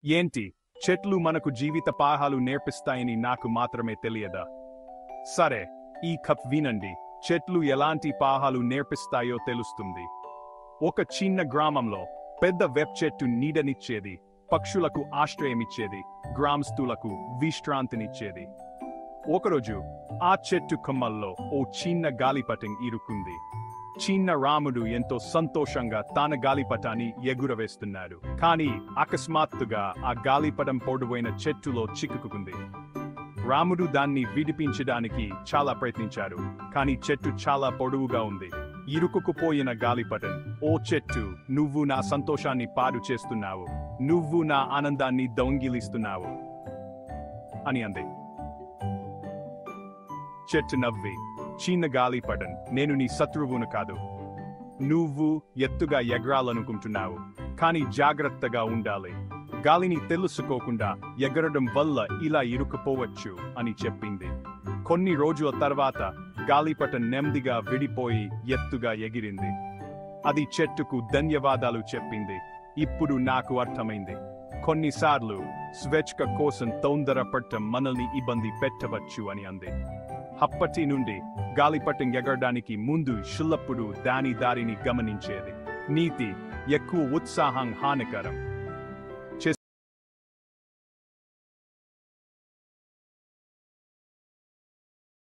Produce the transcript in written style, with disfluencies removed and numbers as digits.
ఏంటి, చెట్లు మనకు జీవిత పాఠాలు నేర్పిస్తాయని నాకు మాత్రమే తెలియదా? సరే, ఈ కథ వినండి. చెట్లు ఎలాంటి పాఠాలు నేర్పిస్తాయో తెలుస్తుంది. ఒక చిన్న గ్రామంలో పెద్ద వేప చెట్టు నీడనిచ్చేది, పక్షులకు ఆశ్రయమిచ్చేది, గ్రామస్తులకు విశ్రాంతినిచ్చేది. ఒకరోజు ఆ చెట్టు కొమ్మల్లో ఓ చిన్న గాలిపటం ఇరుక్కుంది. చిన్న రాముడు ఎంతో సంతోషంగా తన గాలిపటాన్ని ఎగురవేస్తున్నాడు. కానీ అకస్మాత్తుగా ఆ గాలిపటం పొడవైన చెట్టులో చిక్కుకుంది. రాముడు దాన్ని విడిపించడానికి చాలా ప్రయత్నించాడు, కానీ చెట్టు చాలా పొడవుగా ఉంది. ఇరుక్కుపోయిన గాలిపటం, "ఓ చెట్టు, నువ్వు నా సంతోషాన్ని పాడు చేస్తున్నావు, నువ్వు నా ఆనందాన్ని దొంగిలిస్తున్నావు" అని అంది. చెట్టు నవ్వి, "చిన్న గాలిపటం, నేను నీ శత్రువును కాదు. నువ్వు ఎత్తుగా ఎగరాలనుకుంటున్నావు, కానీ జాగ్రత్తగా ఉండాలి. గాలిని తెలుసుకోకుండా ఎగరడం వల్ల ఇలా ఇరుక్కుపోవచ్చు" అని చెప్పింది. కొన్ని రోజుల తర్వాత గాలిపటం నెమ్మదిగా విడిపోయి ఎత్తుగా ఎగిరింది. అది చెట్టుకు ధన్యవాదాలు చెప్పింది. "ఇప్పుడు నాకు అర్థమైంది. కొన్నిసార్లు స్వేచ్ఛ కోసం తొందరపడటం మనల్ని ఇబ్బంది పెట్టవచ్చు" అని అంది. అప్పటి నుండి గాలిపటం ఎగరడానికి ముందు ఎల్లప్పుడూ దాని దారిని గమనించేది. నీతి: ఎక్కువ ఉత్సాహం హానికరం.